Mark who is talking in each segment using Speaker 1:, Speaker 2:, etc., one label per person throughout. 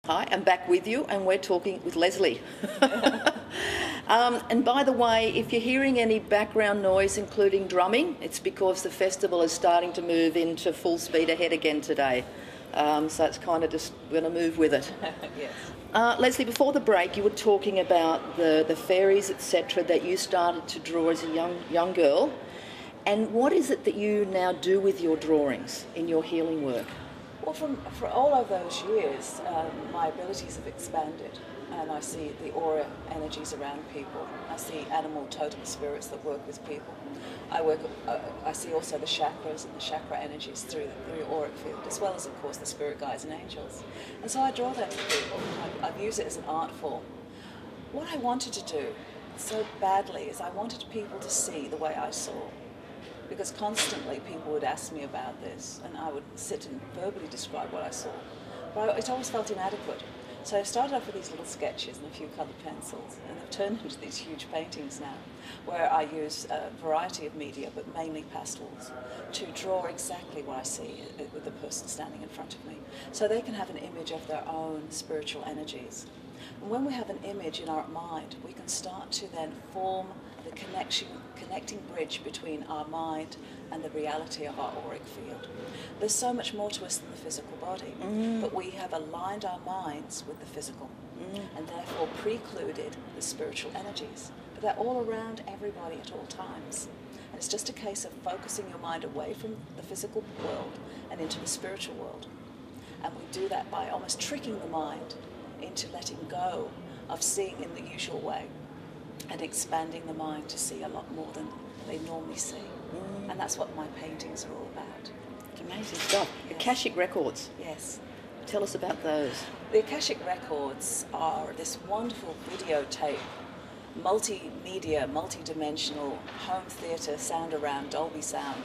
Speaker 1: Hi, I'm back with you and we're talking with Lesley. And by the way, if you're hearing any background noise, including drumming, it's because the festival is starting to move into full speed ahead again today. So it's kind of just going to move with it.
Speaker 2: Yes.
Speaker 1: Lesley, before the break, you were talking about the fairies, etc., that you started to draw as a young girl. And what is it that you now do with your drawings in your healing work?
Speaker 2: Well, for all of those years, my abilities have expanded, and I see the aura energies around people. I see animal totem spirits that work with people. I see also the chakras and the chakra energies through the auric field, as well as, of course, the spirit guides and angels. And so I draw them for people. I've used it as an art form. What I wanted to do so badly is I wanted people to see the way I saw. Because constantly people would ask me about this, and I would sit and verbally describe what I saw. But it always felt inadequate. So I started off with these little sketches and a few coloured pencils, and they've turned into these huge paintings now, where I use a variety of media, but mainly pastels, to draw exactly what I see with the person standing in front of me. So they can have an image of their own spiritual energies. And when we have an image in our mind, we can start to then form the connecting bridge between our mind and the reality of our auric field. There's so much more to us than the physical body, but we have aligned our minds with the physical, and therefore precluded the spiritual energies. But they're all around everybody at all times. And it's just a case of focusing your mind away from the physical world and into the spiritual world. And we do that by almost tricking the mind into letting go of seeing in the usual way, and expanding the mind to see a lot more than they normally see. And that's what my paintings are all about.
Speaker 1: It's amazing stuff. Yes. Akashic records.
Speaker 2: Yes.
Speaker 1: Tell us about those.
Speaker 2: The Akashic records are this wonderful videotape, multimedia, multi-dimensional home theatre, sound around, Dolby sound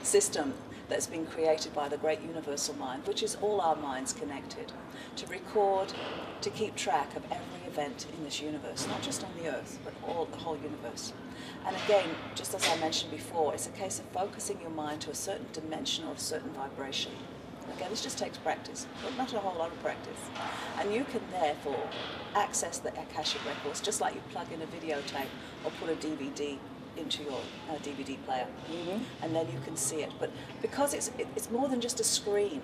Speaker 2: system that's been created by the great universal mind, which is all our minds connected, to record, to keep track of every event in this universe, not just on the earth, but the whole universe. And again, just as I mentioned before, it's a case of focusing your mind to a certain dimension or a certain vibration. Again, this just takes practice, but not a whole lot of practice. And you can therefore access the Akashic records just like you plug in a videotape or put a DVD into your DVD player, and then you can see it. But because it's more than just a screen,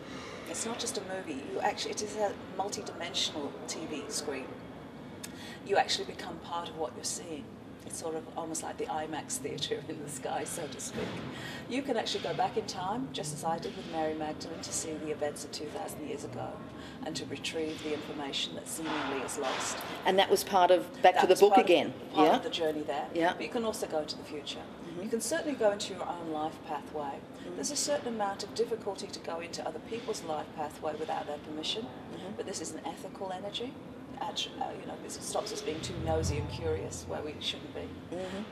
Speaker 2: it's not just a movie. It is a multi-dimensional TV screen. You actually become part of what you're seeing. It's sort of almost like the IMAX theatre in the sky, so to speak. You can actually go back in time, just as I did with Mary Magdalenes, to see the events of 2,000 years ago and to retrieve the information that seemingly is lost.
Speaker 1: And that was part of Back to the Book again?
Speaker 2: Part of the journey there.
Speaker 1: Yeah.
Speaker 2: But you can also go to the future. You can certainly go into your own life pathway. There's a certain amount of difficulty to go into other people's life pathway without their permission, but this is an ethical energy. It stops us being too nosy and curious where we shouldn't be.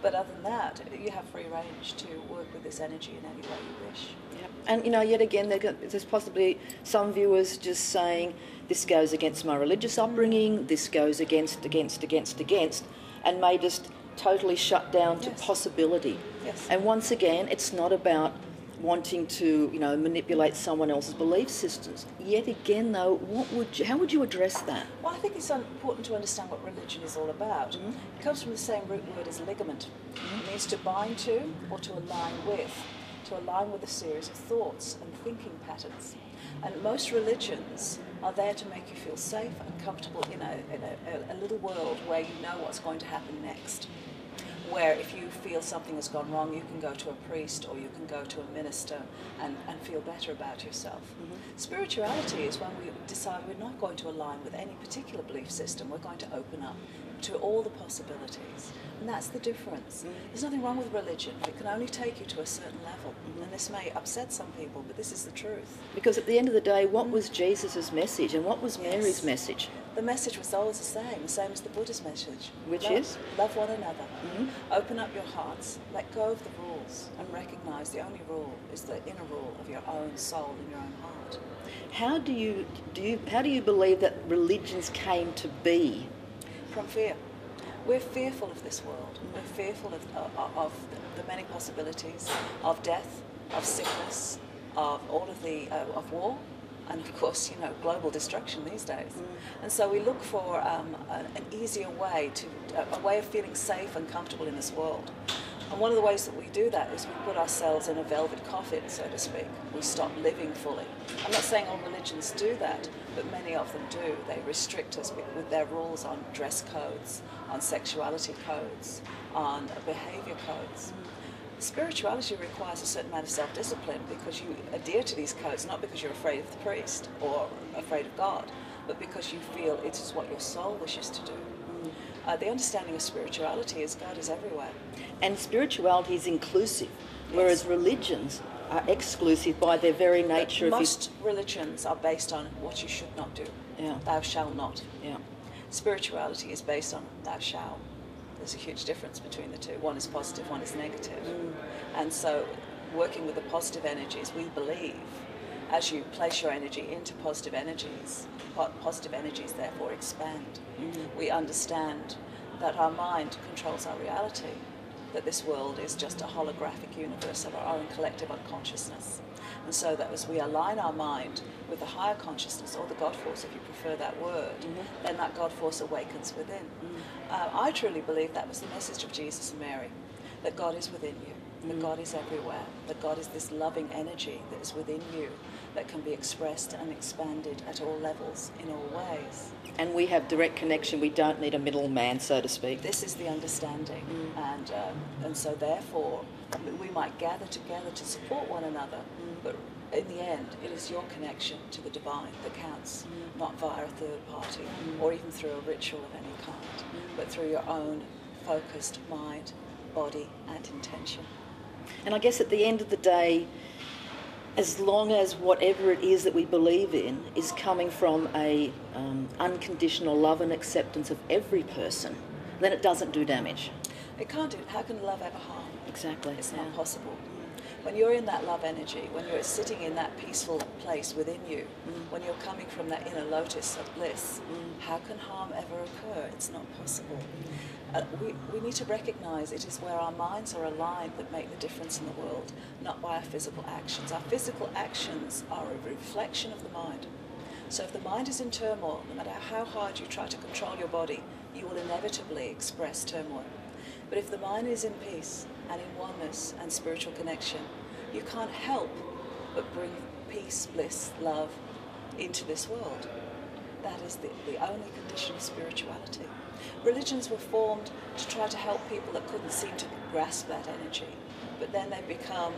Speaker 2: But other than that, you have free range to work with this energy in any way you wish.
Speaker 1: Yep. And yet again, there's possibly some viewers just saying, this goes against my religious upbringing, this goes against, and may just totally shut down to possibility.
Speaker 2: Yes.
Speaker 1: And once again, it's not about wanting to, manipulate someone else's belief systems. Yet again, though, how would you address that?
Speaker 2: Well, I think it's important to understand what religion is all about. It comes from the same root word as ligament. It means to bind to or to align with a series of thoughts and thinking patterns. And most religions are there to make you feel safe and comfortable in a little world where you know what's going to happen next. Where if you feel something has gone wrong, you can go to a priest or you can go to a minister and feel better about yourself. Spirituality is when we decide we're not going to align with any particular belief system, we're going to open up to all the possibilities. And that's the difference. There's nothing wrong with religion. It can only take you to a certain level. And this may upset some people, but this is the truth.
Speaker 1: Because at the end of the day, what was Jesus' message and what was Mary's message?
Speaker 2: The message was always the same as the Buddha's message.
Speaker 1: Which is?
Speaker 2: Love one another. Open up your hearts, let go of the rules, and recognise the only rule is the inner rule of your own soul and your own heart.
Speaker 1: How do you believe that religions came to be?
Speaker 2: From fear. We're fearful of this world. We're fearful of the many possibilities of death, of sickness, of all of of war. and of course, you know, global destruction these days. And so we look for an easier way a way of feeling safe and comfortable in this world. And one of the ways that we do that is we put ourselves in a velvet coffin, so to speak. We stop living fully. I'm not saying all religions do that, but many of them do. They restrict us with their rules on dress codes, on sexuality codes, on behaviour codes. Spirituality requires a certain amount of self-discipline because you adhere to these codes, not because you're afraid of the priest or afraid of God, but because you feel it is what your soul wishes to do. The understanding of spirituality is God is everywhere.
Speaker 1: And spirituality is inclusive, whereas religions are exclusive by their very nature.
Speaker 2: Most religions are based on what you should not do.
Speaker 1: Yeah.
Speaker 2: Thou shalt not.
Speaker 1: Yeah.
Speaker 2: Spirituality is based on thou shalt. There's a huge difference between the two. One is positive, one is negative. And so working with the positive energies, we believe, as you place your energy into positive energies therefore expand. We understand that our mind controls our reality, that this world is just a holographic universe of our own collective unconsciousness. And so that as we align our mind with the higher consciousness, or the God force if you prefer that word, then that God force awakens within. I truly believe that was the message of Jesus and Mary, that God is within you, that God is everywhere, that God is this loving energy that is within you, that can be expressed and expanded at all levels, in all ways.
Speaker 1: And we have direct connection. We don't need a middleman, so to speak.
Speaker 2: This is the understanding. And so therefore, we might gather together to support one another, but in the end, it is your connection to the divine that counts, not via a third party, or even through a ritual of any kind, but through your own focused mind, body, and intention.
Speaker 1: And I guess at the end of the day, as long as whatever it is that we believe in is coming from a unconditional love and acceptance of every person, then it doesn't do damage.
Speaker 2: It can't do. How can love ever harm?
Speaker 1: Exactly.
Speaker 2: It's not possible. When you're in that love energy, when you're sitting in that peaceful place within you, when you're coming from that inner lotus of bliss, how can harm ever occur? It's not possible. We need to recognise it is where our minds are aligned that make the difference in the world, not by our physical actions. Our physical actions are a reflection of the mind. So if the mind is in turmoil, no matter how hard you try to control your body, you will inevitably express turmoil. But if the mind is in peace and in oneness and spiritual connection, you can't help but bring peace, bliss, love into this world. That is the only condition of spirituality. Religions were formed to try to help people that couldn't seem to grasp that energy, but then they become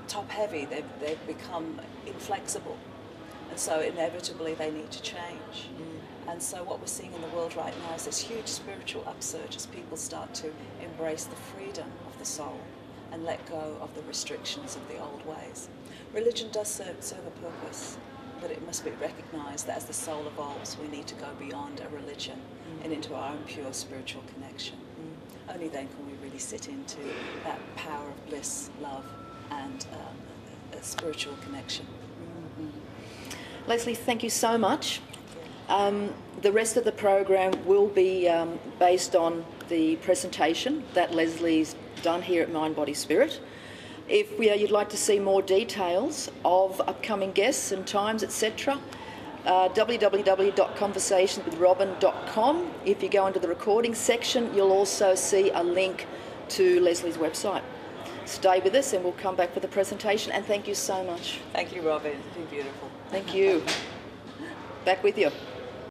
Speaker 2: top-heavy, they've become inflexible, and so inevitably they need to change. And so what we're seeing in the world right now is this huge spiritual upsurge as people start to embrace the freedom of the soul and let go of the restrictions of the old ways. Religion does serve a purpose, but it must be recognised that as the soul evolves, we need to go beyond a religion and into our own pure spiritual connection. Only then can we really sit into that power of bliss, love, and a spiritual connection.
Speaker 1: Lesley, thank you so much. The rest of the program will be based on the presentation that Lesley's done here at Mind, Body, Spirit. If you'd like to see more details of upcoming guests and times, etc., www.conversationswithrobyn.com. If you go into the recording section, you'll also see a link to Lesley's website. Stay with us and we'll come back for the presentation, and thank you so much.
Speaker 2: Thank you, Robyn. It's been beautiful.
Speaker 1: Thank you. Back with you.